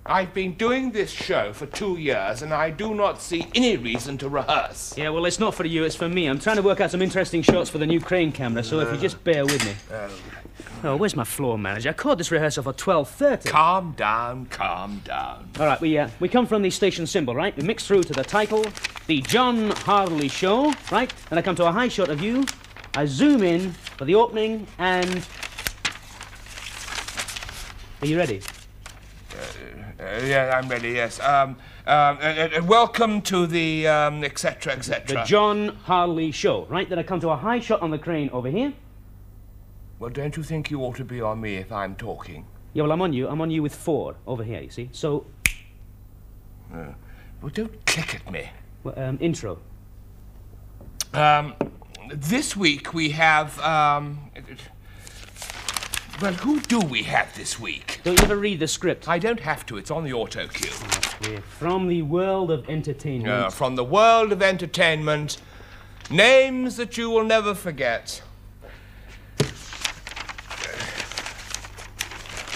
I've been doing this show for 2 years, and I do not see any reason to rehearse. Yeah, well, it's not for you, it's for me. I'm trying to work out some interesting shots for the new crane camera, so if you just bear with me. Oh, where's my floor manager? I called this rehearsal for 12:30. Calm down, calm down. All right, we come from the station symbol, right? We mix through to the title, The John Harley Show, right? Then I come to a high shot of you. I zoom in for the opening, and... Are you ready? Yeah, I'm ready, yes. Welcome to the, etc., etc. The John Harley Show, right? Then I come to a high shot on the crane over here. Well, don't you think you ought to be on me if I'm talking? Yeah, well, I'm on you with 4 over here, you see? So... Well, don't click at me. Well, intro. This week we have, well, who do we have this week? Don't you ever read the script? I don't have to. It's on the auto cue. We're from the world of entertainment. From the world of entertainment. Names that you will never forget.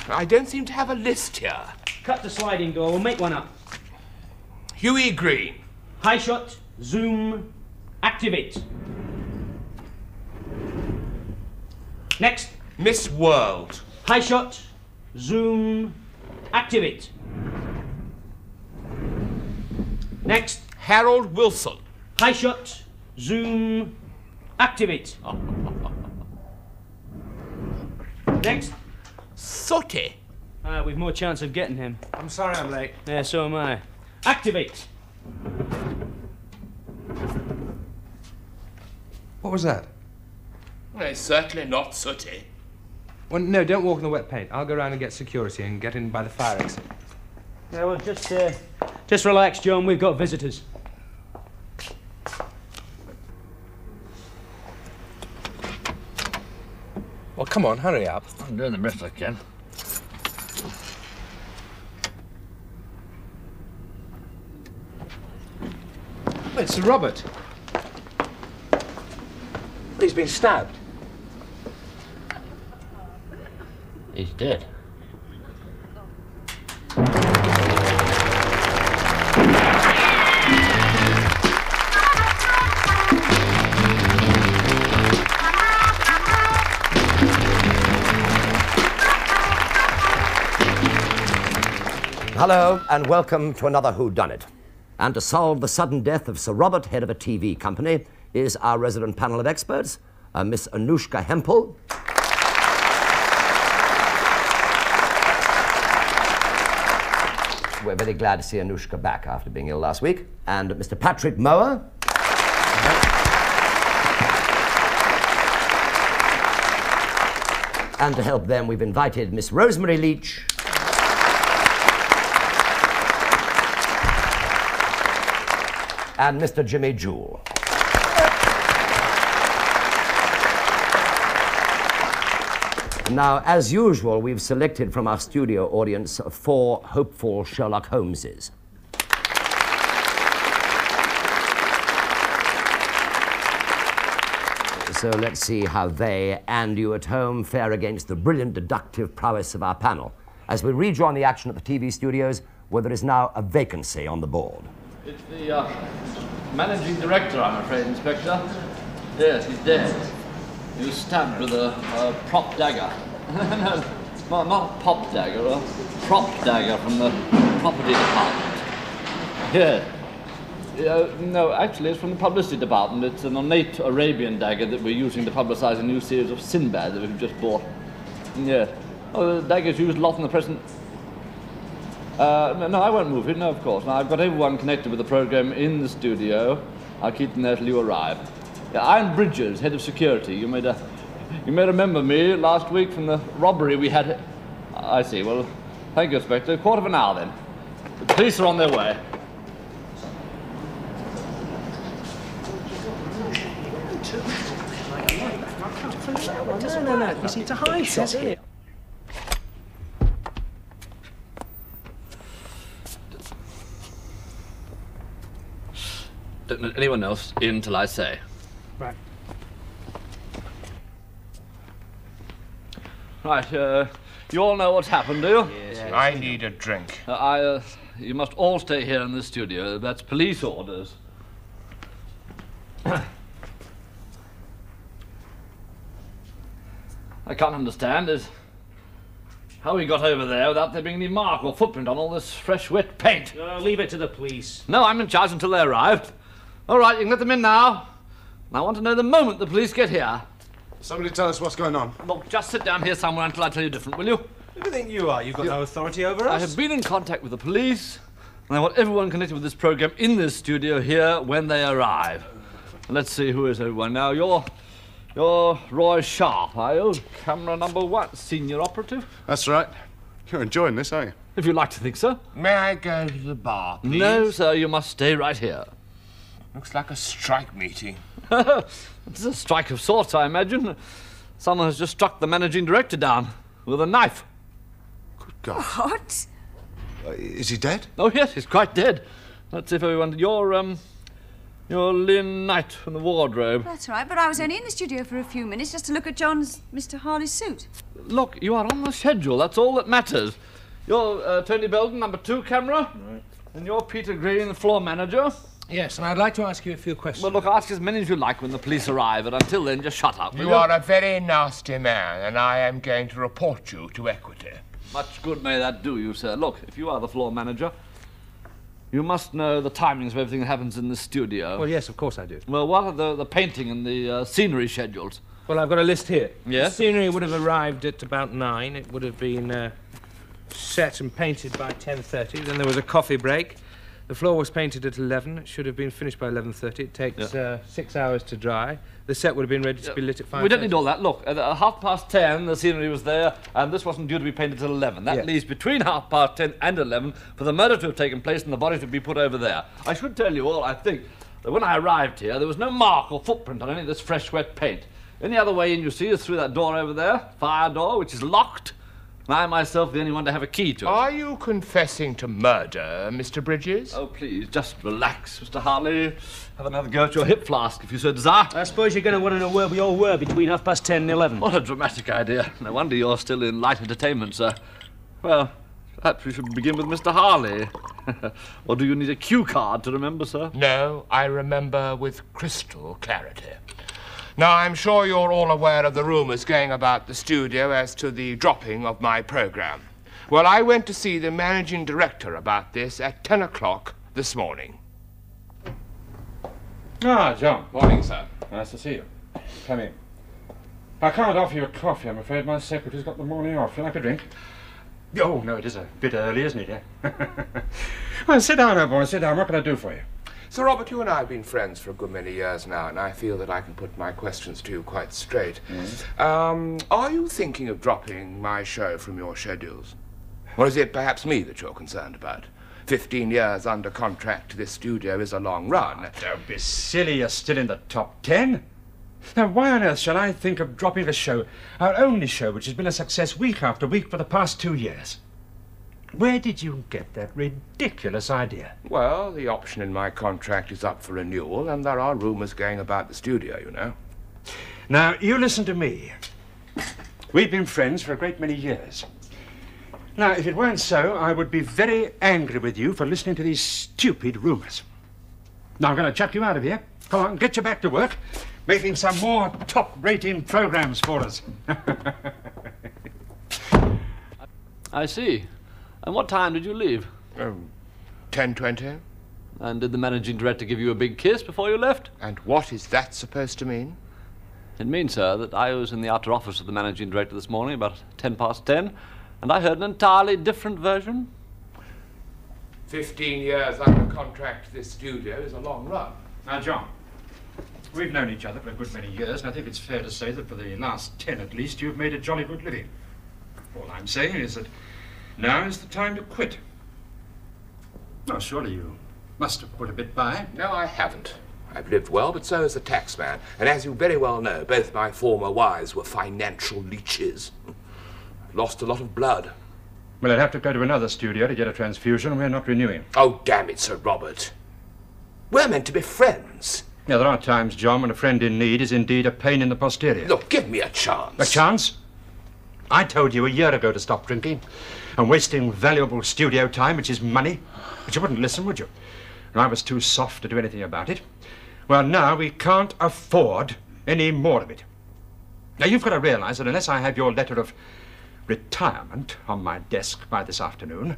I don't seem to have a list here. Cut the sliding door. We'll make one up. Huey Green. High shot, zoom, activate. Next. Miss World. High shot, zoom, activate. Next. Harold Wilson. High shot, zoom, activate. Next. Sooty. We've more chance of getting him. I'm sorry I'm late. Yeah, so am I. Activate. What was that? Well, it's certainly not sooty. Well, no, don't walk in the wet paint. I'll go around and get security and get in by the fire exit. Yeah, well, just relax, John. We've got visitors. Well, come on, hurry up. I'm doing the best I can. It's Sir Robert. He's been stabbed. He's dead. Hello, and welcome to another WHODUNNIT. And to solve the sudden death of Sir Robert, head of a TV company, is our resident panel of experts, Miss Anushka Hempel. We're very glad to see Anushka back after being ill last week. And Mr. Patrick Mower. And to help them, we've invited Miss Rosemary Leach. And Mr. Jimmy Jewell. Now, as usual, we've selected from our studio audience 4 hopeful Sherlock Holmeses. So let's see how they and you at home fare against the brilliant deductive prowess of our panel as we rejoin the action at the TV studios, where there is now a vacancy on the board. It's the managing director, I'm afraid, Inspector. Yes, he's dead. He was stabbed with a prop dagger. No, not a pop dagger, a prop dagger from the property department. Yeah. No, actually, it's from the publicity department. It's an ornate Arabian dagger that we're using to publicise a new series of Sinbad that we've just bought. Yes. Oh, the dagger's used a lot in the present... no, I won't move it, no, of course. Now, I've got everyone connected with the programme in the studio. I'll keep them there till you arrive. Yeah, I'm Bridges, head of security. You may remember me last week from the robbery we had... I see, well, thank you, Inspector. A quarter of an hour, then. The police are on their way. No. You see, it's a high shot here. Don't let anyone else in till I say. Right. Right, You all know what's happened, do you? Yes. I need a drink. You must all stay here in the studio. That's police orders. I can't understand is how he got over there without there being any mark or footprint on all this fresh, wet paint. Leave it to the police. No, I'm in charge until they arrive. All right, you can let them in now. I want to know the moment the police get here. Somebody tell us what's going on. Look, just sit down here somewhere until I tell you different, will you? Who do you think you are? You've got no authority over us. I have been in contact with the police, and I want everyone connected with this program in this studio here when they arrive. Let's see, who is everyone now? You're Roy Sharp, are you? Camera number 1, senior operative? That's right. You're enjoying this, aren't you? If you like to think so. May I go to the bar, please? No, sir, you must stay right here. Looks like a strike meeting. It's a strike of sorts, I imagine. Someone has just struck the managing director down with a knife. Good God. What? Is he dead? Oh, yes, he's quite dead. Let's see if everyone... You're Lynn Knight from the wardrobe. That's right, but I was only in the studio for a few minutes just to look at Mr. Harley's suit. Look, you are on the schedule. That's all that matters. You're Tony Belden, number 2 camera. Right. And you're Peter Green, the floor manager. Yes, and I'd like to ask you a few questions. Well, look, ask as many as you like when the police arrive, and until then, just shut up. You are a very nasty man, and I am going to report you to Equity. Much good may that do you, sir. Look, if you are the floor manager, you must know the timings of everything that happens in the studio. Well, yes, of course I do. Well, what are the painting and the scenery schedules? Well, I've got a list here. Yes? The scenery would have arrived at about 9. It would have been set and painted by 10:30. Then there was a coffee break. The floor was painted at 11. It should have been finished by 11:30. It takes 6 hours to dry. The set would have been ready to be lit at 5:30. We don't need all that. Look, at 10:30, the scenery was there, and this wasn't due to be painted till 11. That leaves between 10:30 and 11 for the murder to have taken place and the body to be put over there. I should tell you all, I think, that when I arrived here, there was no mark or footprint on any of this fresh, wet paint. Any other way in you see is through that door over there, fire door, which is locked. And I myself the only one to have a key to it. Are you confessing to murder, Mr. Bridges? Oh, please, just relax, Mr. Harley. Have another go at your hip flask, if you so desire. I suppose you're going to want to know where we all were between 10:30 and 11. What a dramatic idea. No wonder you're still in light entertainment, sir. Well, perhaps we should begin with Mr. Harley. Or do you need a cue card to remember, sir? No, I remember with crystal clarity. Now, I'm sure you're all aware of the rumours going about the studio as to the dropping of my programme. Well, I went to see the managing director about this at 10 o'clock this morning. Ah, John. Morning, sir. Nice to see you. Come in. I can't offer you a coffee, I'm afraid. My secretary's got the morning off. You like a drink? Oh, no, it is a bit early, isn't it? Well, sit down, old boy. Sit down. What can I do for you? Sir Robert, you and I have been friends for a good many years now, and I feel that I can put my questions to you quite straight. Are you thinking of dropping my show from your schedules? Or is it perhaps me that you're concerned about? 15 years under contract to this studio is a long run. Don't be silly. You're still in the top 10. Now, why on earth shall I think of dropping a show, our only show, which has been a success week after week for the past 2 years? Where did you get that ridiculous idea? Well, the option in my contract is up for renewal, and there are rumours going about the studio, you know. Now, you listen to me. We've been friends for a great many years. Now, if it weren't so, I would be very angry with you for listening to these stupid rumours. Now, I'm going to chuck you out of here. Come on, get you back to work, making some more top-rating programs for us. I see. And what time did you leave? 10:20. And did the managing director give you a big kiss before you left? And what is that supposed to mean? It means, sir, that I was in the outer office of the managing director this morning about 10:10, and I heard an entirely different version. 15 years under contract to this studio is a long run. Now, John, we've known each other for a good many years, and I think it's fair to say that for the last 10 at least, you've made a jolly good living. All I'm saying is that now is the time to quit. Now, surely you must have put a bit by. No, I haven't. I've lived well, but so has the tax man. And as you very well know, both my former wives were financial leeches. I've lost a lot of blood. Well, I'd have to go to another studio to get a transfusion, and we're not renewing. Oh, damn it, Sir Robert. We're meant to be friends. Yeah, there are times, John, when a friend in need is indeed a pain in the posterior. Look, give me a chance. A chance? I told you a year ago to stop drinking and wasting valuable studio time, which is money. But you wouldn't listen, would you? And I was too soft to do anything about it. Well, now we can't afford any more of it. Now, you've got to realize that unless I have your letter of retirement on my desk by this afternoon,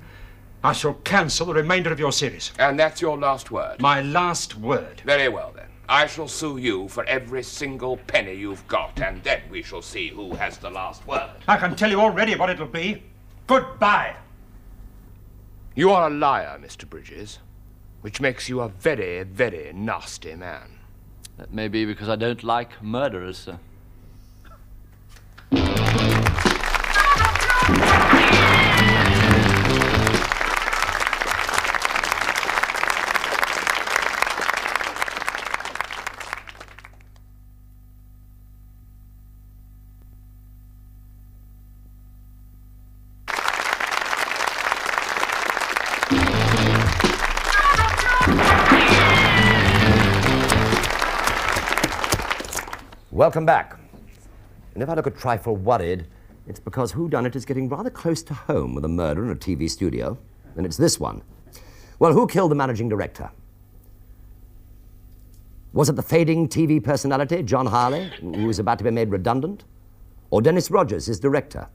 I shall cancel the remainder of your series. And that's your last word? My last word. Very well, then. I shall sue you for every single penny you've got, and then we shall see who has the last word. I can tell you already what it'll be. Goodbye. You are a liar, Mr. Bridges, which makes you a very, very nasty man. That may be because I don't like murderers, sir. Welcome back. And if I look a trifle worried, it's because WHODUNNIT is getting rather close to home with a murder in a TV studio, and it's this one. Well, who killed the managing director? Was it the fading TV personality, John Harley, who was about to be made redundant? Or Dennis Rogers, his director?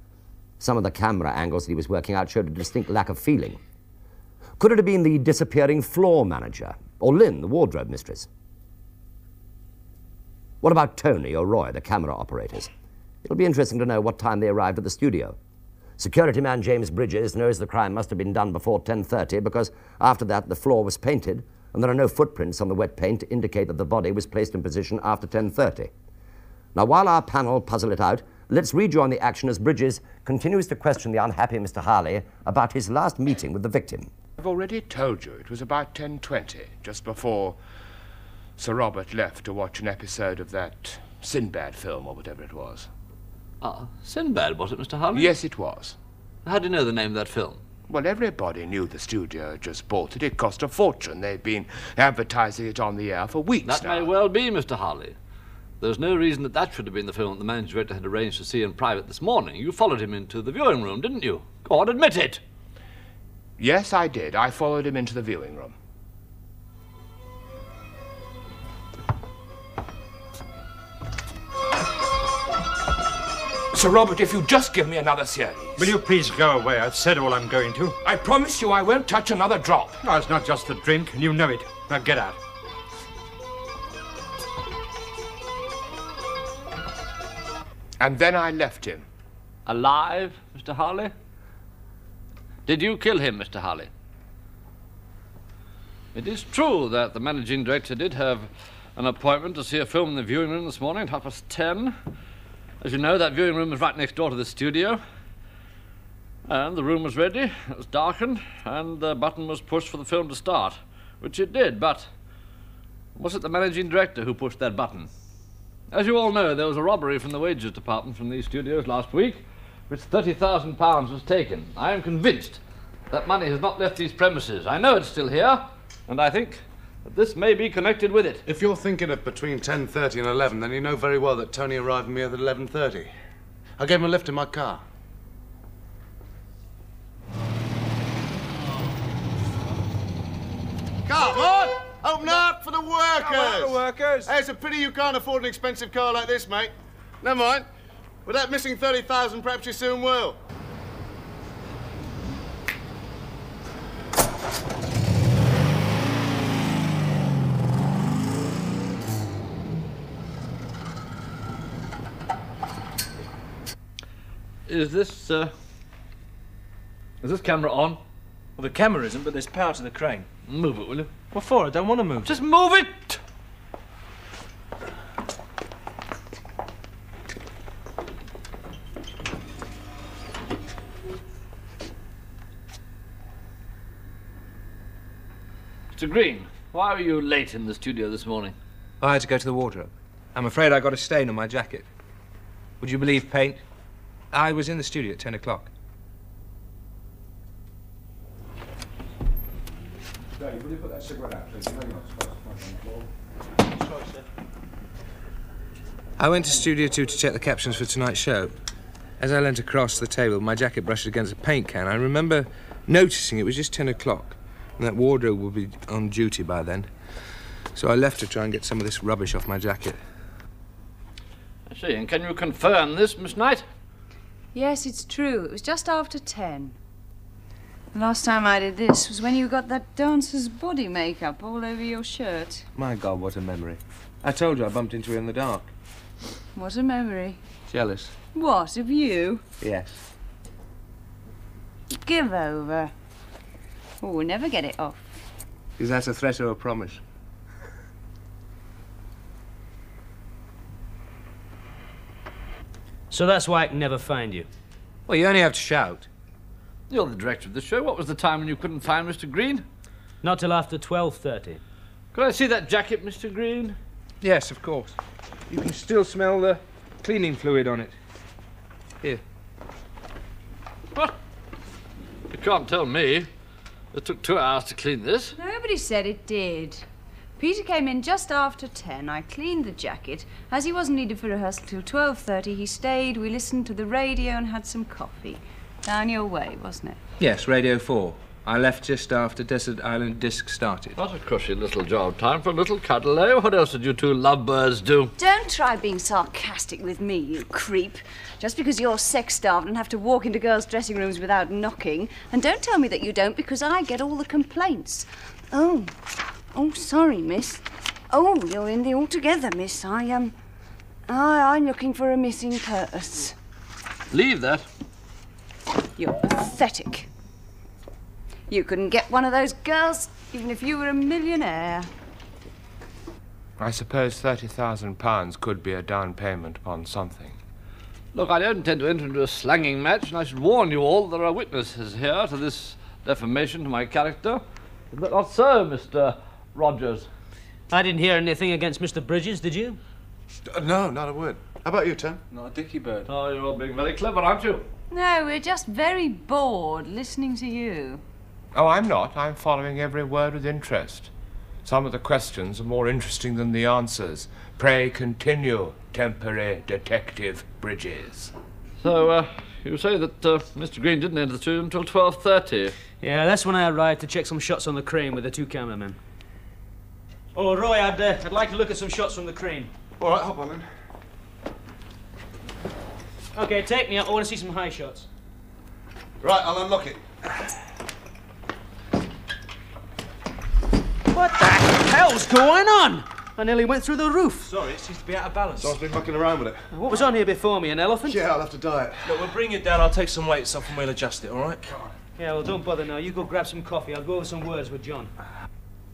Some of the camera angles that he was working out showed a distinct lack of feeling. Could it have been the disappearing floor manager? Or Lynn, the wardrobe mistress? What about Tony or Roy, the camera operators? It'll be interesting to know what time they arrived at the studio. Security man James Bridges knows the crime must have been done before 10:30 because after that the floor was painted and there are no footprints on the wet paint to indicate that the body was placed in position after 10:30. Now, while our panel puzzle it out, let's rejoin the action as Bridges continues to question the unhappy Mr. Harley about his last meeting with the victim. I've already told you it was about 10:20, just before Sir Robert left to watch an episode of that Sinbad film, or whatever it was. Ah, Sinbad, was it, Mr. Harley? Yes, it was. How do you know the name of that film? Well, everybody knew the studio had just bought it. It cost a fortune. They've been advertising it on the air for weeks That now. may well be, Mr. Harley. There's no reason that should have been the film that the managing director had arranged to see in private this morning. You followed him into the viewing room, didn't you? Go on, admit it. Yes, I did. I followed him into the viewing room. Sir Robert, if you just give me another series. Will you please go away? I've said all I'm going to. I promise you I won't touch another drop. No, it's not just the drink, and you know it. Now get out. And then I left him. Alive, Mr. Harley? Did you kill him, Mr. Harley? It is true that the managing director did have an appointment to see a film in the viewing room this morning at 10:30. As you know, that viewing room is right next door to the studio. And the room was ready, it was darkened, and the button was pushed for the film to start, which it did, but was it the managing director who pushed that button? As you all know, there was a robbery from the wages department from these studios last week, which £30,000 was taken. I am convinced that money has not left these premises. I know it's still here, and I think that this may be connected with it. If you're thinking of between 10:30 and 11, then you know very well that Tony arrived with me at 11:30. I gave him a lift in my car. Come on! Open up for the workers! Come on, the workers! Hey, it's a pity you can't afford an expensive car like this, mate. Never mind. With that missing 30,000, perhaps you soon will. Is this camera on? Well, the camera isn't, but there's power to the crane. Move it, will you? What for? I don't want to move. Just move it! Mr. Green, why were you late in the studio this morning? I had to go to the wardrobe. I'm afraid I got a stain on my jacket. Would you believe paint? I was in the studio at 10 o'clock. Dave, will you put that cigarette out, please? You know you're not supposed to put it on the floor. I went to Studio 2 to check the captions for tonight's show. As I leant across the table, my jacket brushed against a paint can. I remember noticing it was just 10 o'clock, and that wardrobe would be on duty by then. So I left to try and get some of this rubbish off my jacket. I see, and can you confirm this, Miss Knight? Yes, it's true. It was just after 10. The last time I did this was when you got that dancer's body makeup all over your shirt. My God, what a memory. I told you I bumped into her in the dark. What a memory. Jealous? What, of you? Yes. Give over. Oh, we'll never get it off. Is that a threat or a promise? So that's why I can never find you. Well, you only have to shout. You're the director of the show. What was the time when you couldn't find Mr. Green? Not till after 12:30. Could I see that jacket, Mr. Green? Yes, of course. You can still smell the cleaning fluid on it. Here. What? You can't tell me. It took 2 hours to clean this. Nobody said it did. Peter came in just after 10. I cleaned the jacket. As he wasn't needed for rehearsal till 12:30, he stayed. We listened to the radio and had some coffee. Down your way, wasn't it? Yes, Radio 4. I left just after Desert Island Disc started. What a cushy little job. Time for a little cuddle, eh? What else did you two lovebirds do? Don't try being sarcastic with me, you creep. Just because you're sex-starved and have to walk into girls' dressing rooms without knocking. And don't tell me that you don't, because I get all the complaints. Oh, sorry, miss. Oh, you're in the altogether, miss. I'm looking for a missing purse. Leave that. You're pathetic. You couldn't get one of those girls, even if you were a millionaire. I suppose £30,000 could be a down payment upon something. Look, I don't intend to enter into a slanging match, and I should warn you all that there are witnesses here to this defamation to my character. Is that not so, Mr. Rogers? I didn't hear anything against Mr. Bridges, did you? No, not a word. How about you, Tim? Not a dicky bird. Oh, you're all being very clever, aren't you? No, we're just very bored listening to you. Oh, I'm not. I'm following every word with interest. Some of the questions are more interesting than the answers. Pray continue, temporary detective Bridges. So, you say that Mr. Green didn't enter the studio until 12:30. Yeah, that's when I arrived to check some shots on the crane with the 2 cameramen. Oh, Roy, I'd like to look at some shots from the crane. All right, hop on then. Okay, take me out. I want to see some high shots. Right, I'll unlock it. What the hell's going on? I nearly went through the roof. Sorry, it seems to be out of balance. Someone's been mucking around with it. What was on here before me, an elephant? Yeah, I'll have to diet. Look, we'll bring it down. I'll take some weights off and we'll adjust it, all right? Yeah, well, don't bother now. You go grab some coffee. I'll go over some words with John.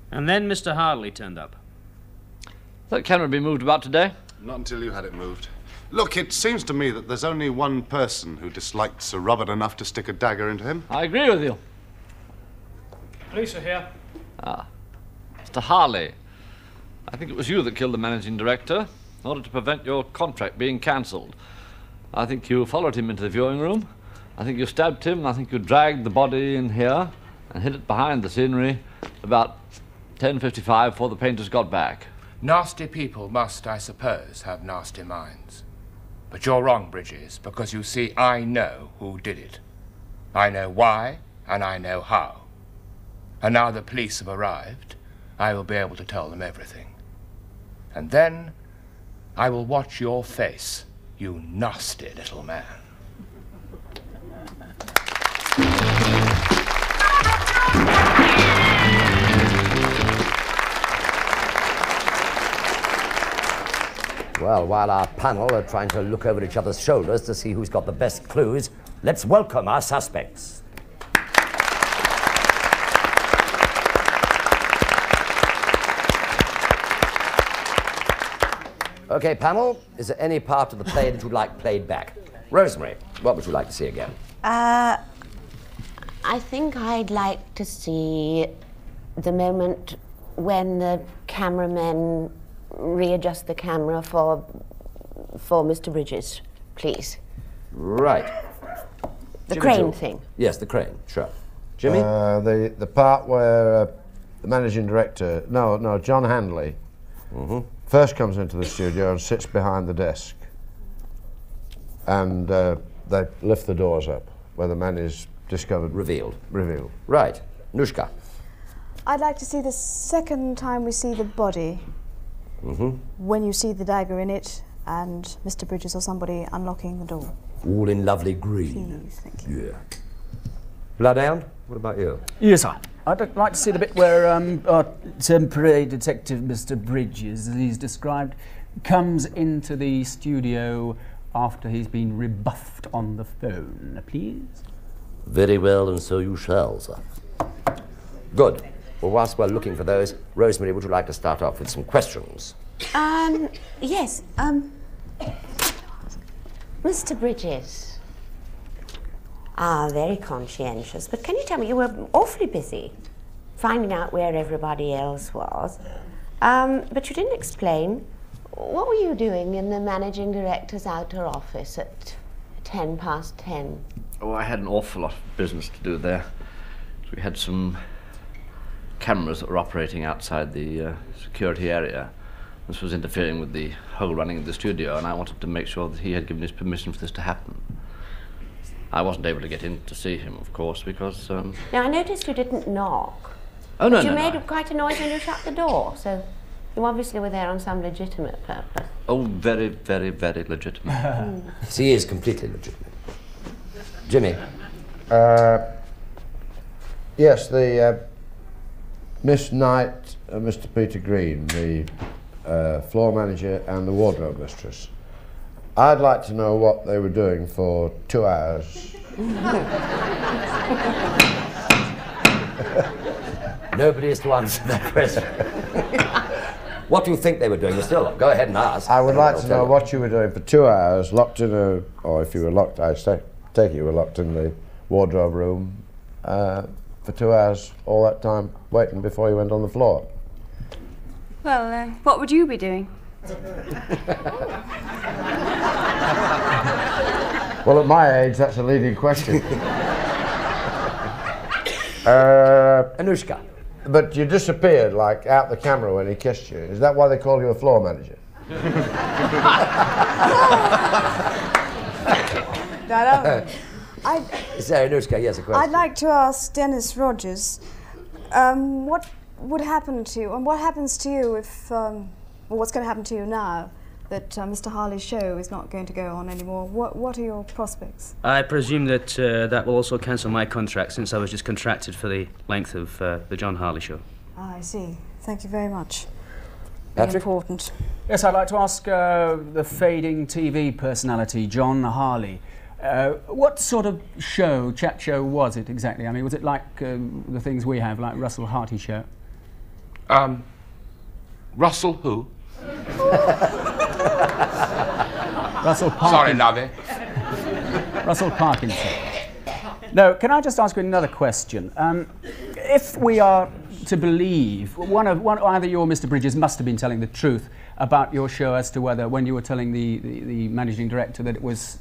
And then Mr. Harley turned up. That camera been moved about today? Not until you had it moved. Look, it seems to me that there's only one person who disliked Sir Robert enough to stick a dagger into him. I agree with you. Police are here. Mr. Harley, I think it was you that killed the managing director in order to prevent your contract being cancelled. I think you followed him into the viewing room. I think you stabbed him, and I think you dragged the body in here and hid it behind the scenery about 10:55 before the painters got back. Nasty people must, I suppose, have nasty minds. But you're wrong, Bridges, because you see, I know who did it. I know why, and I know how. And now the police have arrived, I will be able to tell them everything. And then I will watch your face, you nasty little man. Well, while our panel are trying to look over each other's shoulders to see who's got the best clues, let's welcome our suspects. Okay, panel, is there any part of the play that you'd like played back? Rosemary, what would you like to see again? I think I'd like to see the moment when the cameramen readjust the camera for Mr. Bridges, please. Right. The Jimmy crane Jewel. thing. Yes, the crane, sure. Jimmy? The part where the managing director, John Handley, first comes into the studio and sits behind the desk. And they lift the doors up, where the man is discovered. Revealed. Revealed. Right. Nushka. I'd like to see the second time we see the body. When you see the dagger in it and Mr. Bridges or somebody unlocking the door. All in lovely green. Please, thank you. Yeah. Bloodhound, what about you? Yes, sir. I'd like to see the bit where our temporary detective, Mr. Bridges, as he's described, comes into the studio after he's been rebuffed on the phone, please. Very well, and so you shall, sir. Good. Well, whilst we're looking for those, Rosemary, would you like to start off with some questions? Yes, Mr. Bridges. Very conscientious, but can you tell me, you were awfully busy finding out where everybody else was, but you didn't explain, what were you doing in the managing director's outer office at 10:10? Oh, I had an awful lot of business to do there. We had some cameras that were operating outside the security area. This was interfering with the whole running of the studio, and I wanted to make sure that he had given his permission for this to happen. I wasn't able to get in to see him, of course, because... Now, I noticed you didn't knock. Oh, no, but you no, made no. quite a noise when you shut the door, so you obviously were there on some legitimate purpose. Oh, very, very, very legitimate. He is completely legitimate. Jimmy? Yes, the Miss Knight and Mr. Peter Green, the floor manager and the wardrobe mistress. I'd like to know what they were doing for 2 hours. Nobody is to answer that question. What do you think they were doing? Still, go ahead and ask. I would like to know what you were doing for 2 hours, locked in a... Or if you were locked, I take it you were locked in the wardrobe room for 2 hours, all that time, waiting before you went on the floor. Well, what would you be doing? Well, at my age, that's a leading question. Anushka. But you disappeared, like, out the camera when he kissed you. Is that why they call you a floor manager? Sorry, Anushka, yes, a question. I'd like to ask Dennis Rogers, what would happen to you, and what happens to you if, well, what's going to happen to you now that Mr. Harley's show is not going to go on anymore? What are your prospects? I presume that that will also cancel my contract, since I was just contracted for the length of the John Harley show. I see. Thank you very much. Patrick? Important. Yes, I'd like to ask the fading TV personality, John Harley. What sort of show, chat show, was it exactly? I mean, was it like the things we have, like Russell Harty show? Russell who? Russell Parkinson. Sorry, lovey. Russell Parkinson. No, can I just ask you another question? If we are to believe, either you or Mr. Bridges must have been telling the truth about your show as to whether, when you were telling the managing director that it was,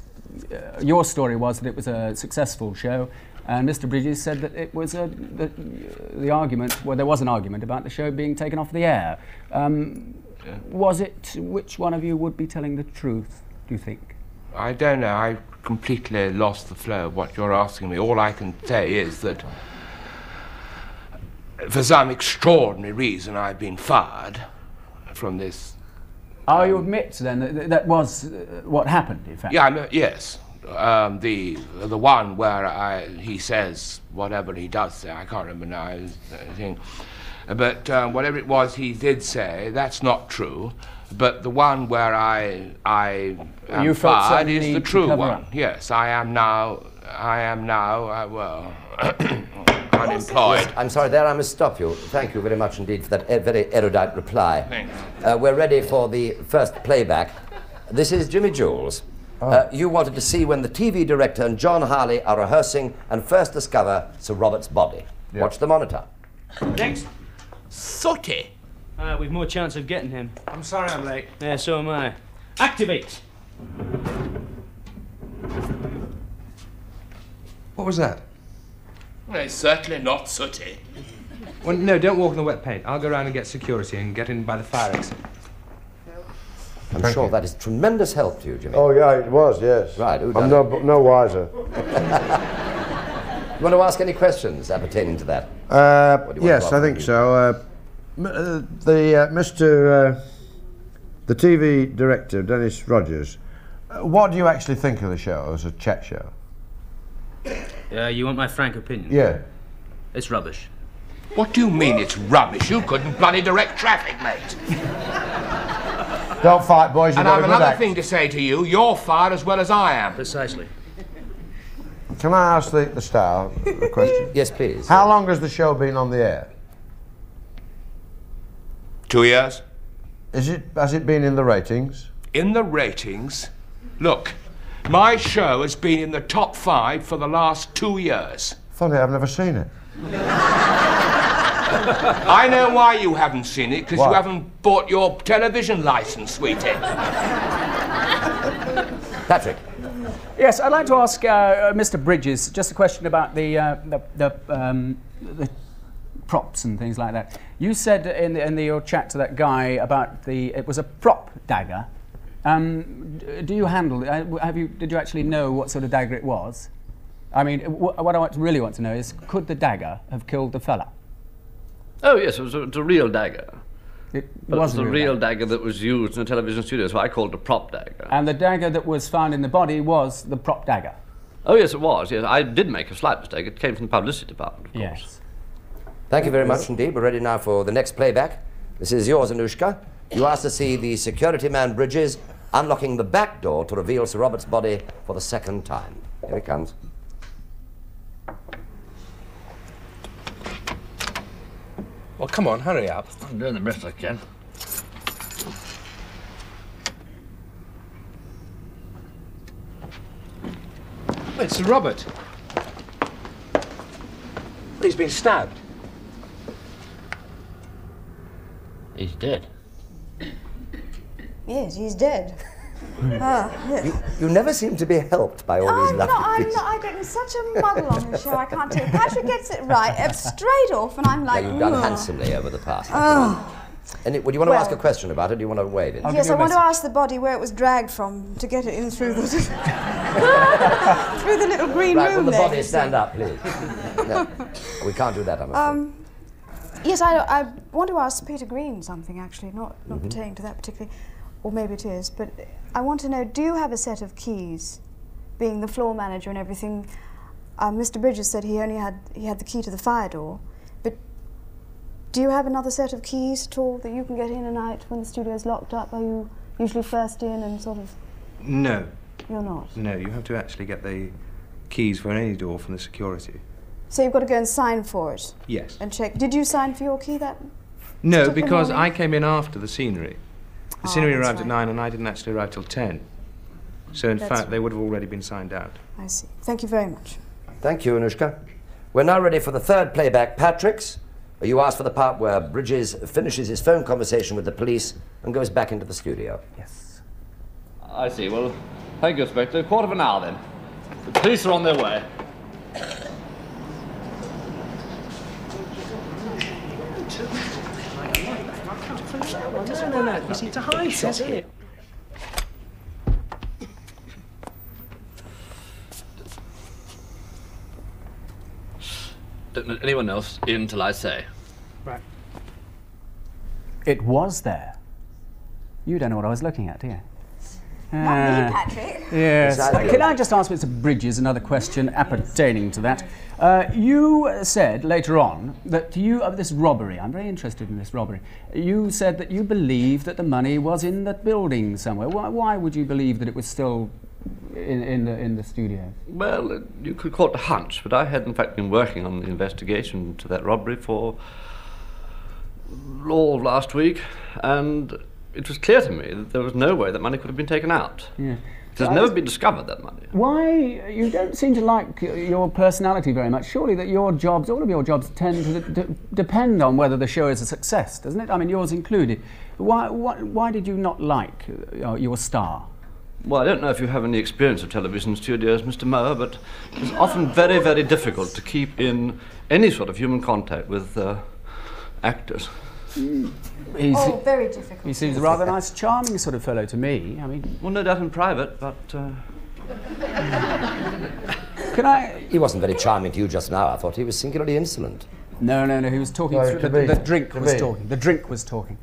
your story was that it was a successful show, and Mr. Bridges said that it was the argument, well, there was an argument about the show being taken off the air. Was it, which one of you would be telling the truth, do you think? I don't know. I completely lost the flow of what you're asking me. All I can say is that for some extraordinary reason I've been fired from this. Oh, you admit then that that was what happened, in fact? Yeah, yes. The one where he says whatever he does say, I can't remember now, I think. But whatever it was he did say, that's not true. But the one where I am fired is the true one. Yes, I am now, well, unemployed. Yes, I'm sorry, there I must stop you. Thank you very much indeed for that very erudite reply. Thanks. We're ready for the first playback. This is Jimmy Jules. You wanted to see when the TV director and John Harley are rehearsing and first discover Sir Robert's body. Yep. Watch the monitor. Next. Sooty. We've more chance of getting him. I'm sorry I'm late. Yeah, so am I. Activate. What was that? Well, it's certainly not sooty. Well, no, don't walk in the wet paint. I'll go around and get security and get in by the fire exit. I'm Thank sure you. that is tremendous help to you, Jimmy. Oh, yeah, it was, yes. Right, I'm no wiser. You want to ask any questions appertaining to that? Yes, I think so. The TV director, Dennis Rogers, what do you actually think of the show as a chat show? You want my frank opinion? Yeah. It's rubbish. What do you mean it's rubbish? You couldn't bloody direct traffic, mate. Don't fight, boys. And I've another thing to say to you. You're fired as well as I am. Precisely. Can I ask the star a question? Yes, please. How long has the show been on the air? 2 years. Has it been in the ratings? In the ratings? Look, my show has been in the top 5 for the last 2 years. Funny, I've never seen it. I know why you haven't seen it, because you haven't bought your television license, sweetie. Patrick. Yes, I'd like to ask Mr. Bridges just a question about the props and things like that. You said in your chat to that guy about it was a prop dagger. Do you handle it? Did you actually know what sort of dagger it was? I mean, what I really want to know is, could the dagger have killed the fella? Oh yes, it was a real dagger. It was the real dagger that was used in the television studio, so I called it a prop dagger. And the dagger that was found in the body was the prop dagger? Oh yes, it was. Yes, I did make a slight mistake. It came from the publicity department, of course. Yes. Thank you very much indeed. We're ready now for the next playback. This is yours, Anushka. You asked to see the security man Bridges unlocking the back door to reveal Sir Robert's body for the second time. Here it comes. Well, come on, hurry up. I'm doing the best I can. It's Sir Robert. He's been stabbed. He's dead. Yes, he's dead. Yes. You never seem to be helped by all these lovely pieces. I get in such a muddle on the show, I can't tell you. Patrick gets it right, straight off, and I'm like, You've done handsomely over the past. And do you want to ask a question about it, or do you want to wave it? Yes, I want to ask the body where it was dragged from to get it in through the through the little green Right, room will the there. body stand up, please? No, we can't do that, I'm afraid. Yes, I want to ask Peter Green something, actually, not pertaining to that particularly, or maybe it is, but I want to know, do you have a set of keys? Being the floor manager and everything, Mr. Bridges said he had the key to the fire door, but do you have another set of keys at all that you can get in and out when the studio's locked up? Are you usually first in and sort of... No. You're not? No, you have to actually get the keys for any door from the security. So you've got to go and sign for it? Yes. And check. Did you sign for your key that... No, because I came in after the scenery. The scenery arrived at 9 and I didn't actually arrive till 10. So in fact, they would have already been signed out. I see. Thank you very much. Thank you, Anushka. We're now ready for the third playback, Patrick's. You asked for the part where Bridges finishes his phone conversation with the police and goes back into the studio. Yes. I see. Well, thank you, Inspector. A quarter of an hour, then. The police are on their way. No. You see, it's a high shot here. Don't let anyone else in till I say. Right. It was there. You don't know what I was looking at, do you? Not me, Patrick. Yes. Can I just ask Mr. Bridges another question appertaining to that? You said later on that this robbery, I'm very interested in this robbery, you said that you believe that the money was in the building somewhere. Why would you believe that it was still in the studio? Well, you could call it a hunch, but I had in fact been working on the investigation to that robbery for all of last week, and it was clear to me that there was no way that money could have been taken out. Yeah. It has never been discovered, that money. Why? You don't seem to like your personality very much. Surely that your jobs, all of your jobs, tend to depend on whether the show is a success, doesn't it? I mean, yours included. Why did you not like your star? Well, I don't know if you have any experience of television studios, Mr. Moore, but it's often very, very difficult to keep in any sort of human contact with actors. Oh, very difficult. He seems a rather nice, charming sort of fellow to me. I mean... Well, no doubt in private, but... Can I... He wasn't very charming to you just now. I thought he was singularly insolent. No, he was talking through... The drink was talking. The drink was talking.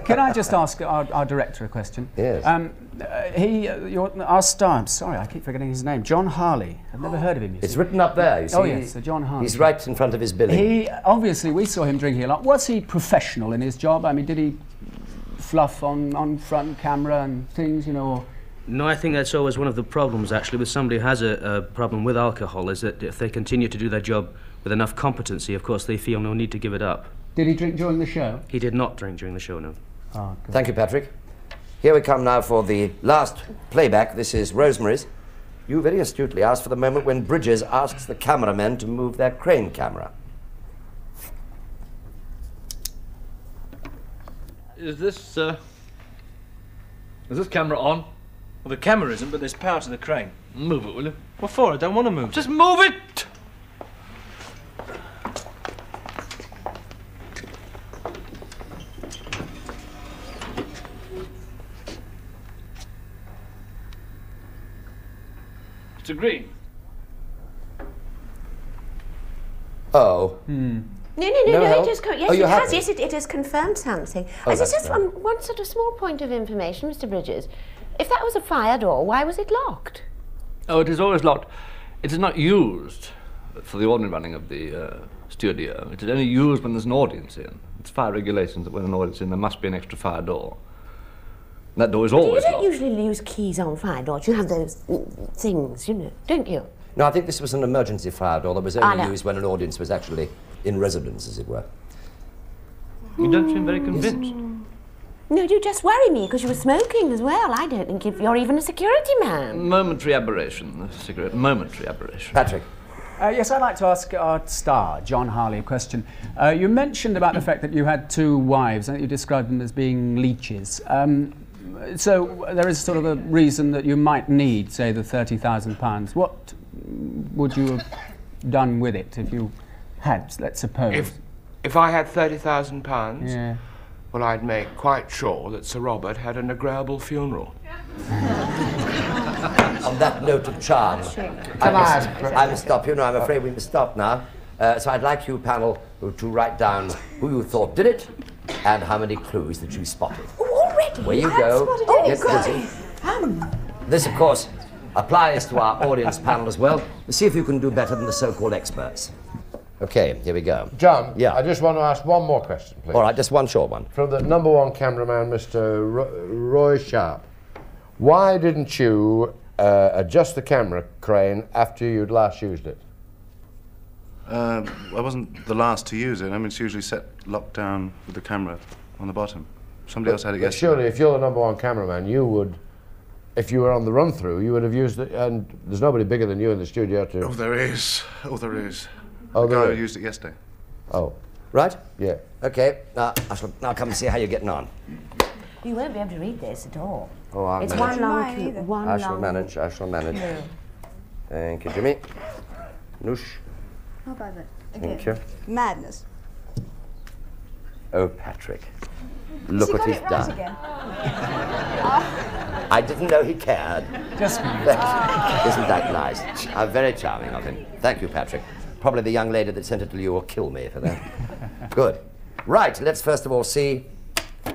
Can I just ask our director a question? Yes. Our star, I'm sorry, I keep forgetting his name, John Harley. I've never heard of him, you see. It's written up there, you see. Oh, yes, Sir John Harley. He's right in front of his billing. Obviously, we saw him drinking a lot. Was he professional in his job? I mean, did he fluff on front camera and things, you know, or... No, I think that's always one of the problems, actually, with somebody who has a problem with alcohol, is that if they continue to do their job with enough competency, of course, they feel no need to give it up. Did he drink during the show? He did not drink during the show, no. Oh, good. Thank you, Patrick. Here we come now for the last playback. This is Rosemary's. You very astutely asked for the moment when Bridges asks the cameramen to move their crane camera. Is this camera on? Well, the camera isn't, but there's power to the crane. Move it, will you? What for? I don't want to move. Just move it! Mr. Green. Oh. No, No help? it has, yes, Oh, you it has, haven't? yes, it has confirmed something. Oh, There's that's just right. one sort of small point of information, Mr. Bridges. If that was a fire door, why was it locked? Oh, it is always locked. It is not used for the ordinary running of the studio. It is only used when there's an audience in. It's fire regulations that when an audience in, there must be an extra fire door. And that door is always You locked. don't usually use keys on fire doors. You have those things, you know, don't you? No, I think this was an emergency fire door that was only used when an audience was actually in residence, as it were. You don't seem very convinced. No, you just worry me because you were smoking as well. I don't think you're even a security man. Momentary aberration, the cigarette. Momentary aberration. Patrick. Yes, I'd like to ask our star, John Harley, a question. You mentioned about the fact that you had two wives and that you described them as being leeches. So there is sort of a reason that you might need, say, the £30,000. What would you have done with it if you had, let's suppose? If I had £30,000, yeah. Well, I'd make quite sure that Sir Robert had an agreeable funeral. On that note of charm, I must stop you. No, I'm afraid we must stop now. So I'd like you, panel, to write down who you thought did it and how many clues that you spotted. Already? Where you go. Get busy. Come. This, of course, applies to our audience panel as well. See if you can do better than the so-called experts. Okay, here we go. John, yeah. I just want to ask one more question, please. All right, just one short one. From the #1 cameraman, Mr. Roy Sharp. Why didn't you adjust the camera crane after you'd last used it? I wasn't the last to use it. I mean, it's usually set locked down with the camera on the bottom. Somebody else had it yesterday. Surely, if you're the #1 cameraman, you would, if you were on the run-through, you would have used it, and there's nobody bigger than you in the studio to... Oh, there is. Oh, there is. Oh, the guy there who is. used it yesterday. Oh. Right? Yeah. Okay, I shall now come and see how you're getting on. You won't be able to read this at all. Oh, I'll It's manage. one long... One I shall long... manage, I shall manage. No. Thank you, Jimmy. Noosh. How about that? Thank you. Madness. Oh, Patrick. Look what he's done. Again. I didn't know he cared. Just Isn't that nice? Very charming of him. Thank you, Patrick. Probably the young lady that sent it to you will kill me for that. Good. Right, let's first of all see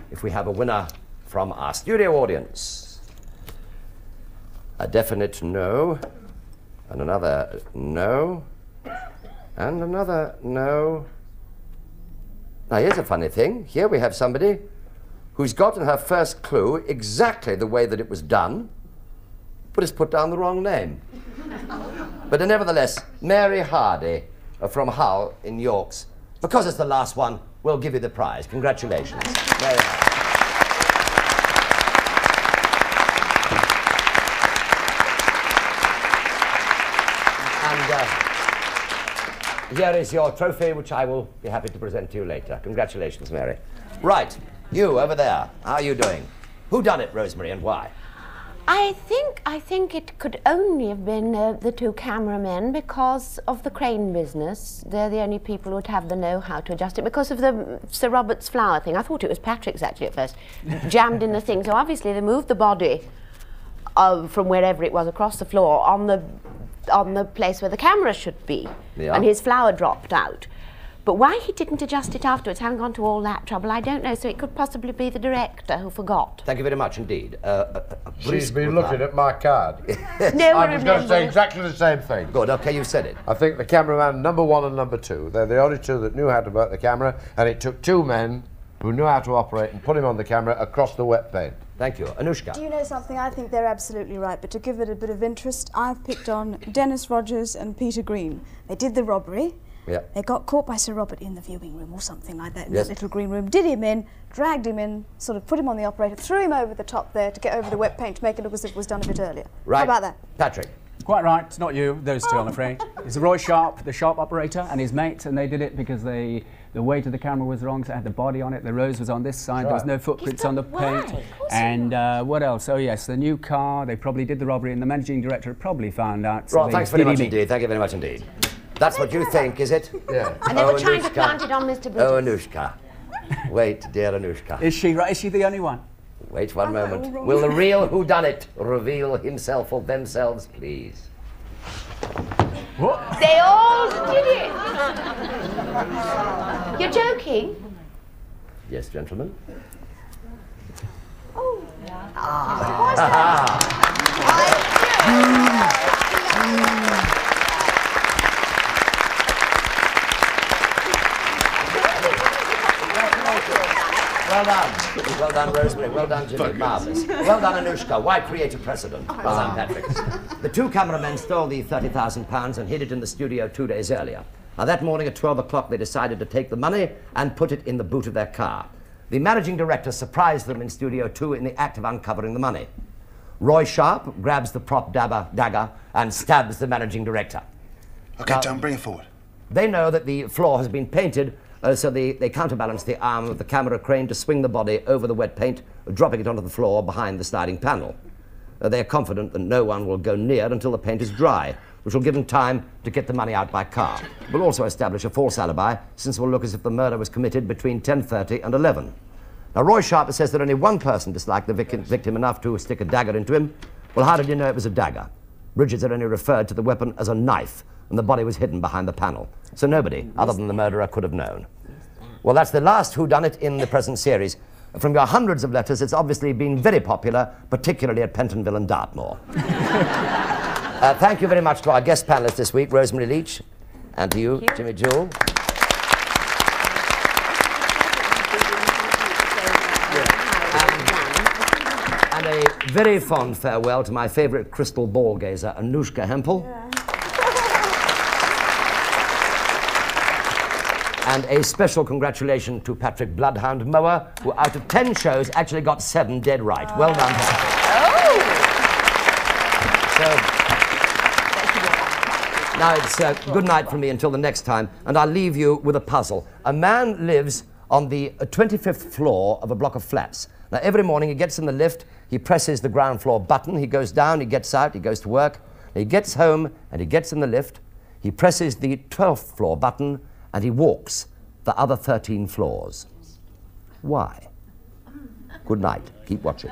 if we have a winner from our studio audience. A definite no, and another no, and another no. Now, here's a funny thing. Here we have somebody who's gotten her first clue exactly the way that it was done, but has put down the wrong name. But nevertheless, Mary Hardy from Hull in Yorks, because it's the last one, we'll give you the prize. Congratulations. Mary Hardy. And here is your trophy, which I will be happy to present to you later. Congratulations, Mary. Right, you over there, how are you doing? Who done it, Rosemary, and why? I think it could only have been the two cameramen because of the crane business. They're the only people who would have the know-how to adjust it because of the Sir Robert's flower thing. I thought it was Patrick's actually at first, jammed in the thing. So obviously they moved the body from wherever it was across the floor on the place where the camera should be, and his flower dropped out. But why he didn't adjust it afterwards, having gone to all that trouble, I don't know. So it could possibly be the director who forgot. Thank you very much indeed. She's been looking at my card. No, I was going to say exactly the same thing. Good, okay, you said it. I think the cameraman number 1 and number 2, they're the only two that knew how to work the camera, and it took 2 men who knew how to operate and put him on the camera across the wet paint. Thank you. Anushka. Do you know something? I think they're absolutely right, but to give it a bit of interest, I've picked on Dennis Rogers and Peter Green. They did the robbery. Yeah. They got caught by Sir Robert in the viewing room or something like that, in that little green room, did him in, dragged him in, sort of put him on the operator, threw him over the top there to get over the wet paint to make it look as if it was done a bit earlier. Right. How about that? Patrick. Quite right. It's not you, those two, I'm afraid. It's Roy Sharp, the Sharp operator, and his mate, and they did it because the weight of the camera was wrong, so it had the body on it. The rose was on this side. There was no footprints on the paint. And what else? Oh, yes, the new car. They probably did the robbery, and the managing director probably found out. So Right, thanks very much indeed. Thank you very much indeed. That's what you think, is it? Yeah. And they were trying to plant it on Mr. Bridges. Oh, Anushka. Wait, dear Anushka. Is she right? Is she the only one? Wait one moment. Will the real whodunit reveal himself or themselves, please? What? They all did it. You're joking? Yes, gentlemen. Oh. Well done. Well done, Rosemary. Well done, Jimmy. Marvellous. Well done, Anushka. Why create a precedent? Well done, Patrick. The two cameramen stole the £30,000 and hid it in the studio 2 days earlier. Now, that morning at 12 o'clock, they decided to take the money and put it in the boot of their car. The managing director surprised them in Studio 2 in the act of uncovering the money. Roy Sharp grabs the prop dagger and stabs the managing director. OK, John, bring it forward. They know that the floor has been painted, so they counterbalance the arm of the camera crane to swing the body over the wet paint, dropping it onto the floor behind the sliding panel. They are confident that no one will go near until the paint is dry, which will give them time to get the money out by car. We'll also establish a false alibi, since it will look as if the murder was committed between 10:30 and 11. Now, Roy Sharp says that only one person disliked the victim enough to stick a dagger into him. Well, how did you know it was a dagger? Bridges had only referred to the weapon as a knife, and the body was hidden behind the panel. So nobody, other than the murderer, could have known. Well, that's the last whodunit in the present series. From your hundreds of letters, it's obviously been very popular, particularly at Pentonville and Dartmoor. Thank you very much to our guest panelists this week, Rosemary Leach, and to you, Jimmy Jewell. And a very fond farewell to my favourite crystal ball gazer, Anushka Hempel. And a special congratulations to Patrick Bloodhound Mower, who out of 10 shows actually got 7 dead right. Well done, Patrick. So, now it's good night from me until the next time, and I'll leave you with a puzzle. A man lives on the 25th floor of a block of flats. Now, every morning he gets in the lift, he presses the ground floor button, he goes down, he gets out, he goes to work, he gets home, and he gets in the lift, he presses the 12th floor button, and he walks the other 13 floors. Why? Good night. Keep watching.